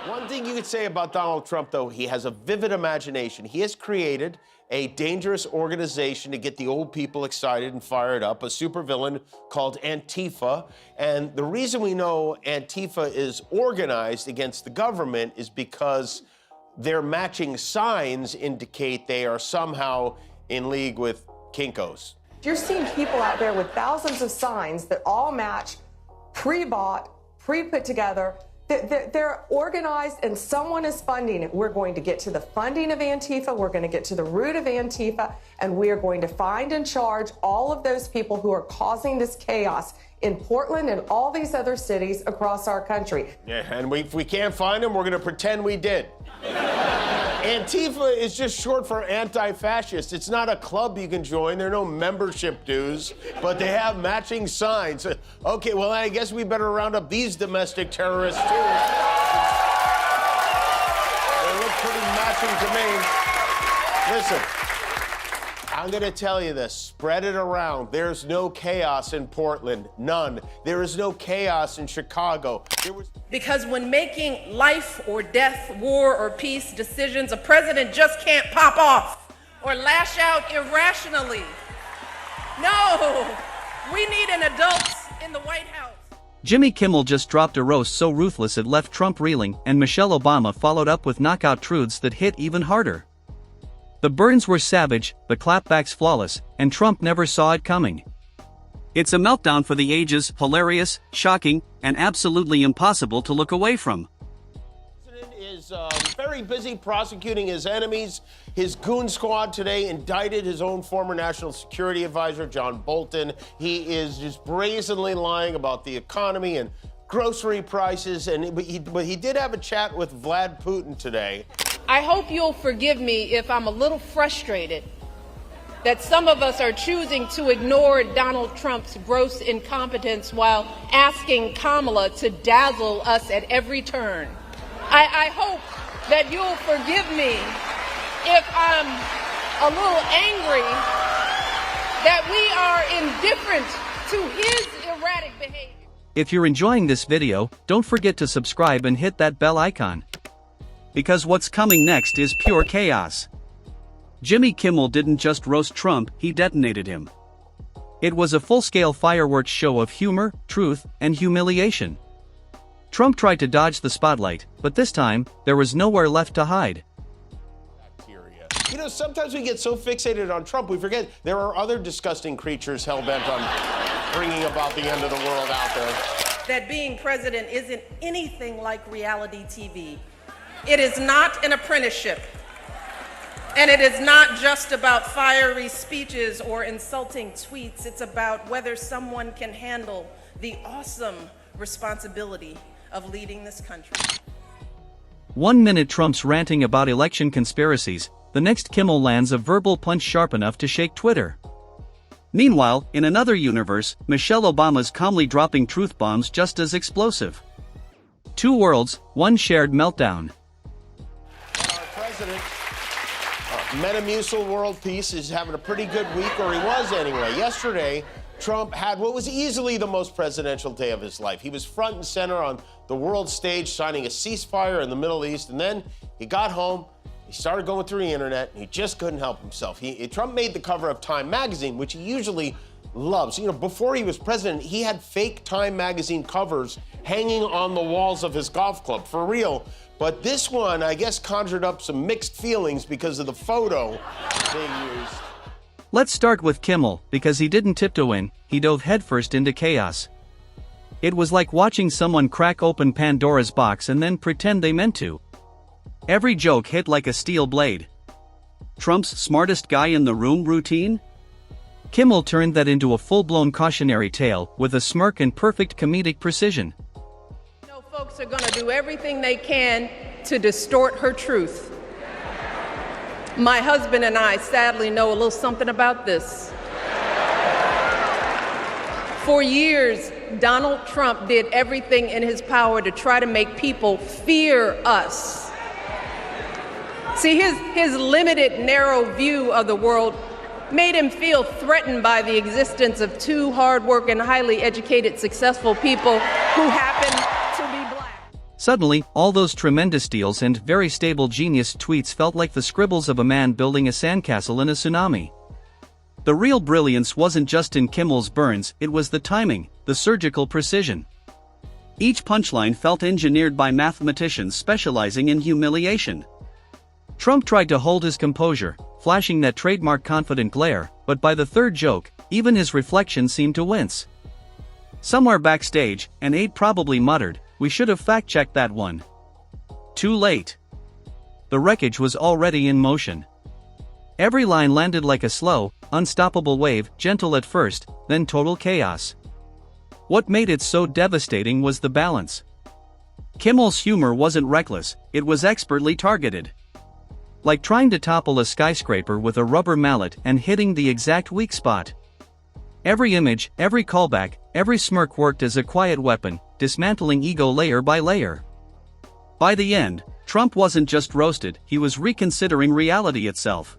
One thing you could say about Donald Trump, though, he has a vivid imagination. He has created a dangerous organization to get the old people excited and fired up, a supervillain called Antifa. And the reason we know Antifa is organized against the government is because their matching signs indicate they are somehow in league with Kinkos. You're seeing people out there with thousands of signs that all match, pre-bought, pre-put together. They're organized and someone is funding it. We're going to get to the funding of Antifa. We're going to get to the root of Antifa, and we are going to find and charge all of those people who are causing this chaos in Portland and all these other cities across our country. Yeah, and if we can't find them, we're going to pretend we did. Antifa is just short for anti-fascist. It's not a club you can join. There are no membership dues, but they have matching signs. Okay, well, I guess we better round up these domestic terrorists, too. They look pretty matching to me. Listen, I'm going to tell you this. Spread it around. There's no chaos in Portland. None. There is no chaos in Chicago. Because when making life or death, war or peace decisions, a president just can't pop off or lash out irrationally. No, we need an adult in the White House. Jimmy Kimmel just dropped a roast so ruthless it left Trump reeling, and Michelle Obama followed up with knockout truths that hit even harder. The burns were savage, the clapbacks flawless, and Trump never saw it coming. It's a meltdown for the ages, hilarious, shocking, and absolutely impossible to look away from. The president is very busy prosecuting his enemies. His goon squad today indicted his own former national security advisor, John Bolton. He is just brazenly lying about the economy and grocery prices, but he did have a chat with Vlad Putin today. I hope you'll forgive me if I'm a little frustrated that some of us are choosing to ignore Donald Trump's gross incompetence while asking Kamala to dazzle us at every turn. I hope that you'll forgive me if I'm a little angry that we are indifferent to his erratic behavior. If you're enjoying this video, don't forget to subscribe and hit that bell icon. Because what's coming next is pure chaos. Jimmy Kimmel didn't just roast Trump, he detonated him. It was a full-scale fireworks show of humor, truth, and humiliation. Trump tried to dodge the spotlight, but this time, there was nowhere left to hide. Bacteria. You know, sometimes we get so fixated on Trump, we forget there are other disgusting creatures hell-bent on bringing about the end of the world out there. That being president isn't anything like reality TV. It is not an apprenticeship. And it is not just about fiery speeches or insulting tweets. It's about whether someone can handle the awesome responsibility of leading this country. 1 minute Trump's ranting about election conspiracies, the next Kimmel lands a verbal punch sharp enough to shake Twitter. Meanwhile, in another universe, Michelle Obama's calmly dropping truth bombs just as explosive. Two worlds, one shared meltdown. Our president, Metamucil World Peace, is having a pretty good week, or he was anyway. Yesterday, Trump had what was easily the most presidential day of his life. He was front and center on the world stage signing a ceasefire in the Middle East, and then he got home, he started going through the internet, and he just couldn't help himself. Trump made the cover of Time magazine, which he usually loves. You know, before he was president, he had fake Time magazine covers hanging on the walls of his golf club, for real. But this one, I guess, conjured up some mixed feelings because of the photo they used. Let's start with Kimmel, because he didn't tiptoe in, he dove headfirst into chaos. It was like watching someone crack open Pandora's box and then pretend they meant to. Every joke hit like a steel blade. Trump's smartest guy in the room routine? Kimmel turned that into a full-blown cautionary tale with a smirk and perfect comedic precision. No, folks are going to do everything they can to distort her truth. My husband and I sadly know a little something about this. For years, Donald Trump did everything in his power to try to make people fear us. See, his limited, narrow view of the world made him feel threatened by the existence of two hard-working, highly educated, successful people who happen to be black. Suddenly, all those tremendous deals and very stable genius tweets felt like the scribbles of a man building a sandcastle in a tsunami. The real brilliance wasn't just in Kimmel's burns, it was the timing, the surgical precision. Each punchline felt engineered by mathematicians specializing in humiliation. Trump tried to hold his composure, flashing that trademark confident glare, but by the third joke, even his reflection seemed to wince. Somewhere backstage, an aide probably muttered, "We should have fact-checked that one." Too late. The wreckage was already in motion. Every line landed like a slow, unstoppable wave, gentle at first, then total chaos. What made it so devastating was the balance. Kimmel's humor wasn't reckless, it was expertly targeted. Like trying to topple a skyscraper with a rubber mallet and hitting the exact weak spot. Every image, every callback, every smirk worked as a quiet weapon, dismantling ego layer by layer. By the end, Trump wasn't just roasted, he was reconsidering reality itself.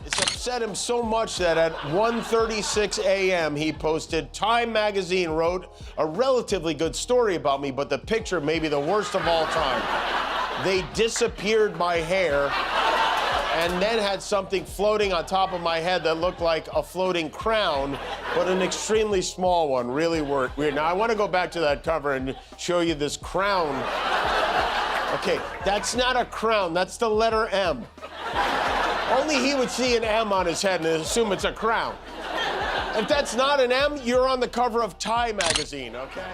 It's upset him so much that at 1:36 a.m. he posted, "Time magazine wrote a relatively good story about me, but the picture may be the worst of all time. They disappeared my hair and then had something floating on top of my head that looked like a floating crown, but an extremely small one, really weird." Now I want to go back to that cover and show you this crown. Okay, that's not a crown, that's the letter M. Only he would see an M on his head and assume it's a crown. If that's not an M, you're on the cover of Time magazine, okay?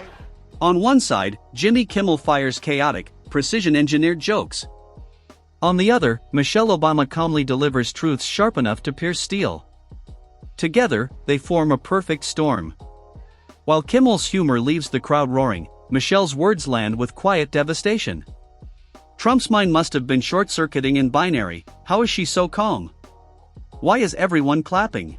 On one side, Jimmy Kimmel fires chaotic, precision-engineered jokes. On the other, Michelle Obama calmly delivers truths sharp enough to pierce steel. Together, they form a perfect storm. While Kimmel's humor leaves the crowd roaring, Michelle's words land with quiet devastation. Trump's mind must have been short-circuiting in binary. How is she so calm? Why is everyone clapping?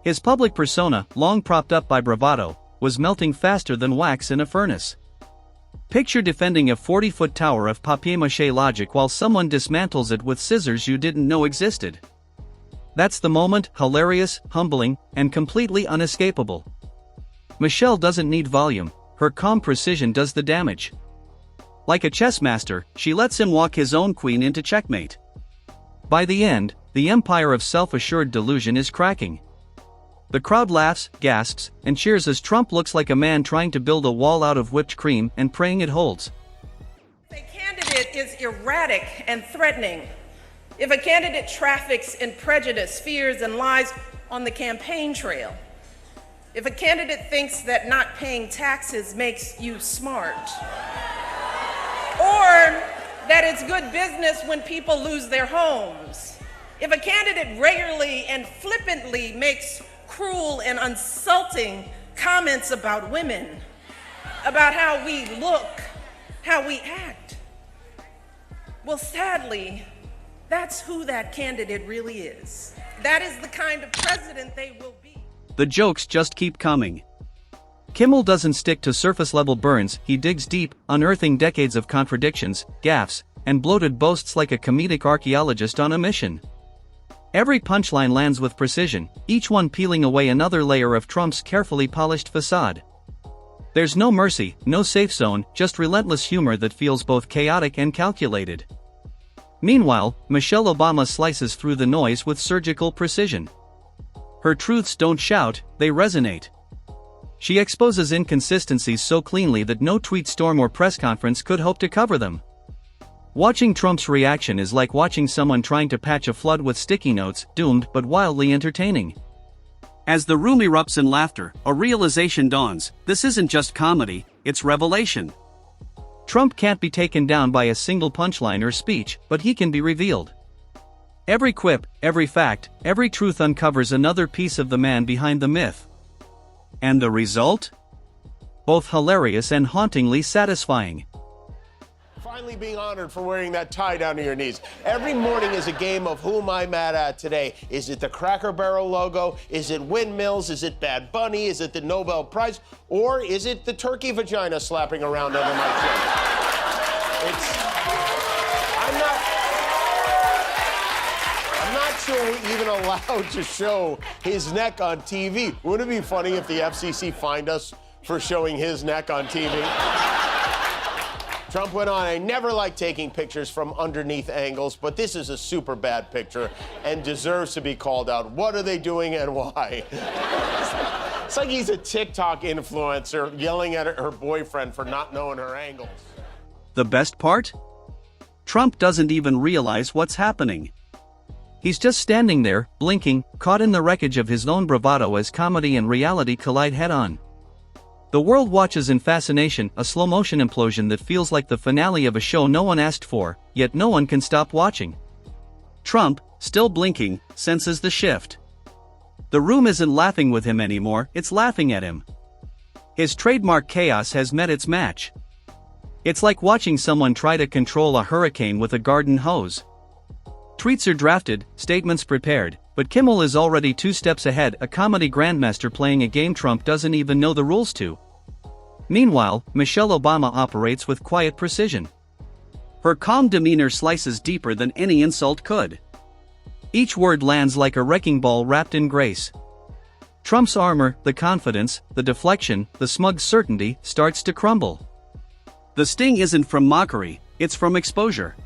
His public persona, long propped up by bravado, was melting faster than wax in a furnace. Picture defending a 40-foot tower of papier-mâché logic while someone dismantles it with scissors you didn't know existed. That's the moment, hilarious, humbling, and completely unescapable. Michelle doesn't need volume, her calm precision does the damage. Like a chess master, she lets him walk his own queen into checkmate. By the end, the empire of self-assured delusion is cracking. The crowd laughs, gasps, and cheers as Trump looks like a man trying to build a wall out of whipped cream and praying it holds. If a candidate is erratic and threatening, if a candidate traffics in prejudice, fears, and lies on the campaign trail, if a candidate thinks that not paying taxes makes you smart, or that it's good business when people lose their homes, if a candidate rarely and flippantly makes cruel and insulting comments about women, about how we look, how we act, well, sadly, that's who that candidate really is. That is the kind of president they will be. The jokes just keep coming. Kimmel doesn't stick to surface-level burns, he digs deep, unearthing decades of contradictions, gaffes, and bloated boasts like a comedic archaeologist on a mission. Every punchline lands with precision, each one peeling away another layer of Trump's carefully polished facade. There's no mercy, no safe zone, just relentless humor that feels both chaotic and calculated. Meanwhile, Michelle Obama slices through the noise with surgical precision. Her truths don't shout, they resonate. She exposes inconsistencies so cleanly that no tweet storm or press conference could hope to cover them. Watching Trump's reaction is like watching someone trying to patch a flood with sticky notes, doomed but wildly entertaining. As the room erupts in laughter, a realization dawns, this isn't just comedy, it's revelation. Trump can't be taken down by a single punchline or speech, but he can be revealed. Every quip, every fact, every truth uncovers another piece of the man behind the myth. And the result? Both hilarious and hauntingly satisfying. Finally being honored for wearing that tie down to your knees. Every morning is a game of who am I mad at today? Is it the Cracker Barrel logo? Is it windmills? Is it Bad Bunny? Is it the Nobel Prize? Or is it the turkey vagina slapping around under my chin? I'm not sure we're even allowed to show his neck on TV. Wouldn't it be funny if the FCC fined us for showing his neck on TV? Trump went on, I never like taking pictures from underneath angles, but this is a super bad picture and deserves to be called out. What are they doing and why? It's like he's a TikTok influencer yelling at her boyfriend for not knowing her angles. The best part? Trump doesn't even realize what's happening. He's just standing there, blinking, caught in the wreckage of his own bravado as comedy and reality collide head-on. The world watches in fascination, a slow-motion implosion that feels like the finale of a show no one asked for, yet no one can stop watching. Trump, still blinking, senses the shift. The room isn't laughing with him anymore, it's laughing at him. His trademark chaos has met its match. It's like watching someone try to control a hurricane with a garden hose. Tweets are drafted, statements prepared, but Kimmel is already 2 steps ahead, a comedy grandmaster playing a game Trump doesn't even know the rules to. Meanwhile, Michelle Obama operates with quiet precision. Her calm demeanor slices deeper than any insult could. Each word lands like a wrecking ball wrapped in grace. Trump's armor, the confidence, the deflection, the smug certainty, starts to crumble. The sting isn't from mockery, it's from exposure.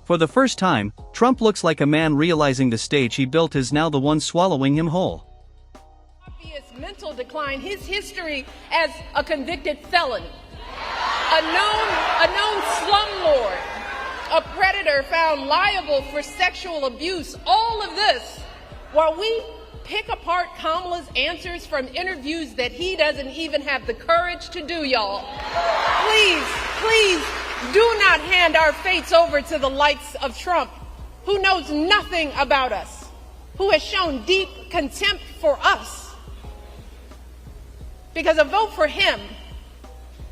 For the first time, Trump looks like a man realizing the stage he built is now the one swallowing him whole. Obvious mental decline, his history as a convicted felon, a known slumlord, a predator found liable for sexual abuse, all of this, while we pick apart Kamala's answers from interviews that he doesn't even have the courage to do, y'all. Please, do not hand our fates over to the likes of Trump, who knows nothing about us, who has shown deep contempt for us. Because a vote for him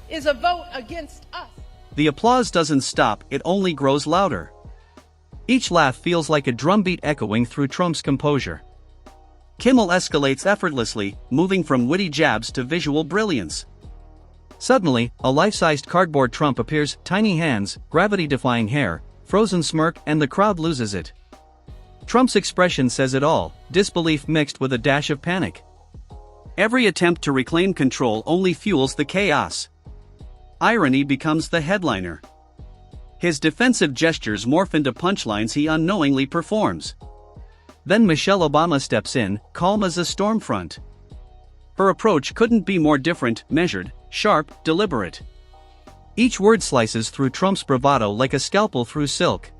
is a vote against us. The applause doesn't stop, it only grows louder. Each laugh feels like a drumbeat echoing through Trump's composure. Kimmel escalates effortlessly, moving from witty jabs to visual brilliance. Suddenly, a life-sized cardboard Trump appears, tiny hands, gravity-defying hair, frozen smirk, and the crowd loses it. Trump's expression says it all, disbelief mixed with a dash of panic. Every attempt to reclaim control only fuels the chaos. Irony becomes the headliner. His defensive gestures morph into punchlines he unknowingly performs. Then Michelle Obama steps in, calm as a storm front. Her approach couldn't be more different, measured, sharp, deliberate. Each word slices through Trump's bravado like a scalpel through silk.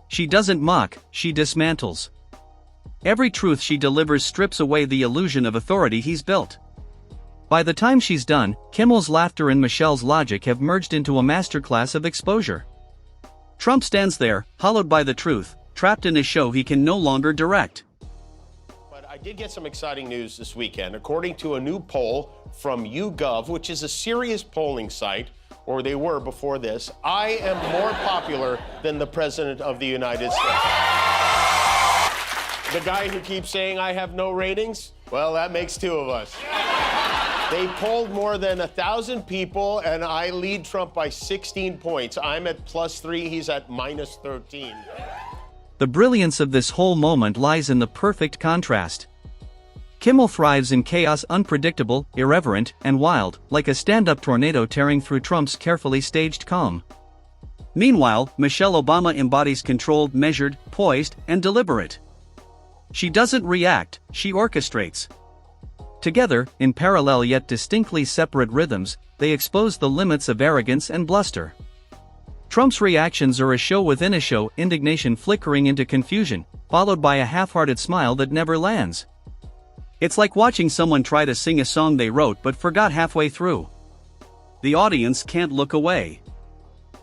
She doesn't mock, she dismantles. Every truth she delivers strips away the illusion of authority he's built. By the time she's done, Kimmel's laughter and Michelle's logic have merged into a masterclass of exposure. Trump stands there, hollowed by the truth, trapped in a show he can no longer direct. But I did get some exciting news this weekend. According to a new poll from YouGov, which is a serious polling site, or they were before this, I am more popular than the President of the United States. The guy who keeps saying I have no ratings? Well, that makes 2 of us. They polled more than 1,000 people, and I lead Trump by 16 points. I'm at +3, he's at -13. The brilliance of this whole moment lies in the perfect contrast. Kimmel thrives in chaos, unpredictable, irreverent, and wild, like a stand-up tornado tearing through Trump's carefully staged calm. Meanwhile, Michelle Obama embodies controlled, measured, poised, and deliberate. She doesn't react, she orchestrates. Together, in parallel yet distinctly separate rhythms, they expose the limits of arrogance and bluster. Trump's reactions are a show within a show, indignation flickering into confusion, followed by a half-hearted smile that never lands. It's like watching someone try to sing a song they wrote but forgot halfway through. The audience can't look away.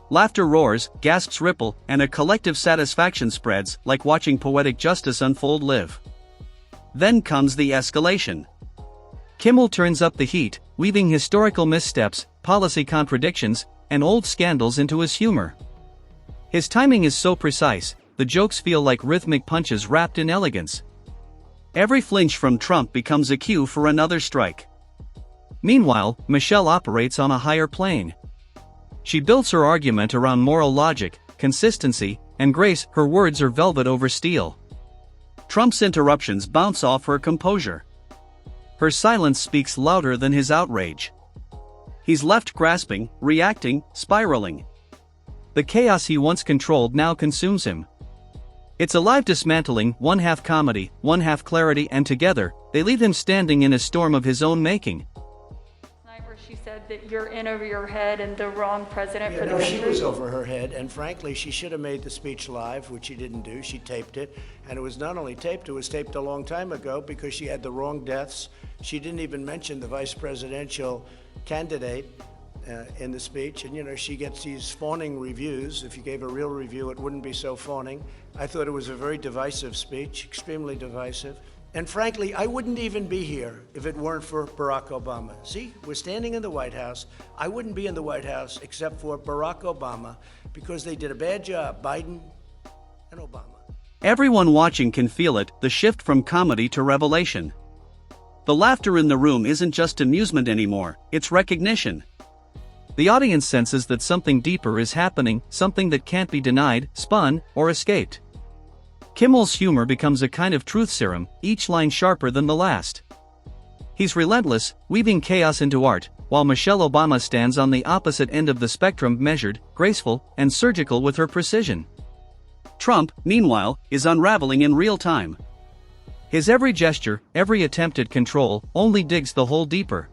Laughter roars, gasps ripple, and a collective satisfaction spreads, like watching poetic justice unfold live. Then comes the escalation. Kimmel turns up the heat, weaving historical missteps, policy contradictions, and old scandals into his humor. His timing is so precise, the jokes feel like rhythmic punches wrapped in elegance. Every flinch from Trump becomes a cue for another strike. Meanwhile, Michelle operates on a higher plane. She builds her argument around moral logic, consistency, and grace. Her words are velvet over steel. Trump's interruptions bounce off her composure. Her silence speaks louder than his outrage. He's left grasping, reacting, spiraling. The chaos he once controlled now consumes him. It's a live dismantling, one half comedy, one half clarity, and together, they leave him standing in a storm of his own making. Where she said that you're in over your head and the wrong president for the No, country. she was over her head, and frankly, she should have made the speech live, which she didn't do. She taped it, and it was not only taped, it was taped a long time ago because she had the wrong deaths. She didn't even mention the vice presidential candidate in the speech, and she gets these fawning reviews. If you gave a real review, it wouldn't be so fawning. I thought it was a very divisive speech, extremely divisive. And frankly, I wouldn't even be here if it weren't for Barack Obama. See, we're standing in the White House. I wouldn't be in the White House except for Barack Obama because they did a bad job, Biden and Obama. Everyone watching can feel it, the shift from comedy to revelation. The laughter in the room isn't just amusement anymore, it's recognition. The audience senses that something deeper is happening, something that can't be denied, spun, or escaped. Kimmel's humor becomes a kind of truth serum, each line sharper than the last. He's relentless, weaving chaos into art, while Michelle Obama stands on the opposite end of the spectrum, measured, graceful, and surgical with her precision. Trump, meanwhile, is unraveling in real time. His every gesture, every attempt at control, only digs the hole deeper.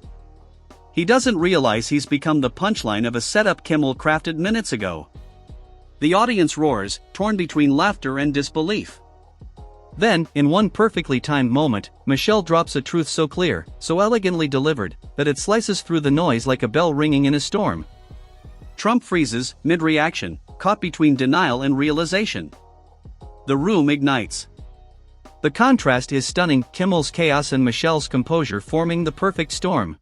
He doesn't realize he's become the punchline of a setup Kimmel crafted minutes ago. The audience roars, torn between laughter and disbelief. Then, in one perfectly timed moment, Michelle drops a truth so clear, so elegantly delivered, that it slices through the noise like a bell ringing in a storm. Trump freezes, mid-reaction, caught between denial and realization. The room ignites. The contrast is stunning, Kimmel's chaos and Michelle's composure forming the perfect storm.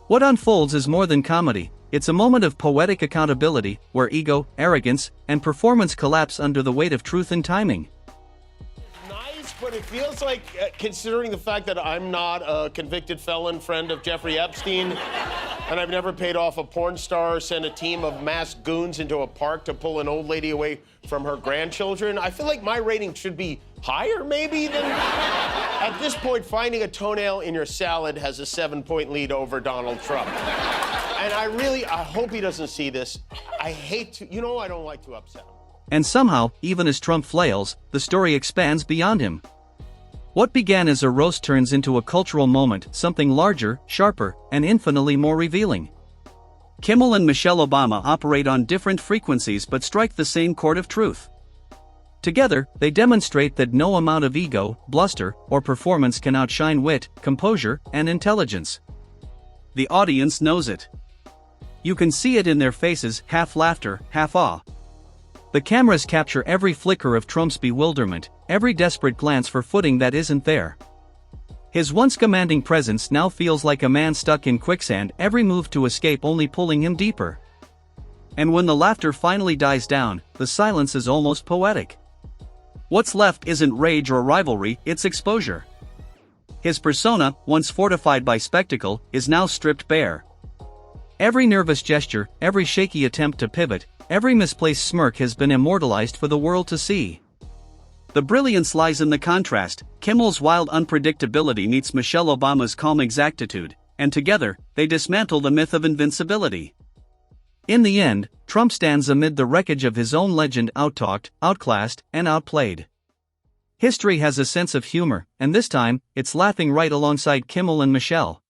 What unfolds is more than comedy, it's a moment of poetic accountability, where ego, arrogance, and performance collapse under the weight of truth and timing. Nice, but it feels like, considering the fact that I'm not a convicted felon friend of Jeffrey Epstein, and I've never paid off a porn star or sent a team of masked goons into a park to pull an old lady away from her grandchildren, I feel like my rating should be higher, maybe, than... At this point, finding a toenail in your salad has a 7-point lead over Donald Trump. And I hope he doesn't see this. I hate to, I don't like to upset him. And somehow, even as Trump flails, the story expands beyond him. What began as a roast turns into a cultural moment, something larger, sharper, and infinitely more revealing. Kimmel and Michelle Obama operate on different frequencies but strike the same chord of truth. Together, they demonstrate that no amount of ego, bluster, or performance can outshine wit, composure, and intelligence. The audience knows it. You can see it in their faces, half laughter, half awe. The cameras capture every flicker of Trump's bewilderment, every desperate glance for footing that isn't there. His once commanding presence now feels like a man stuck in quicksand, every move to escape only pulling him deeper. And when the laughter finally dies down, the silence is almost poetic. What's left isn't rage or rivalry, it's exposure. His persona, once fortified by spectacle, is now stripped bare. Every nervous gesture, every shaky attempt to pivot, every misplaced smirk has been immortalized for the world to see. The brilliance lies in the contrast. Kimmel's wild unpredictability meets Michelle Obama's calm exactitude, and together, they dismantle the myth of invincibility. In the end, Trump stands amid the wreckage of his own legend, outtalked, outclassed, and outplayed. History has a sense of humor, and this time, it's laughing right alongside Kimmel and Michelle.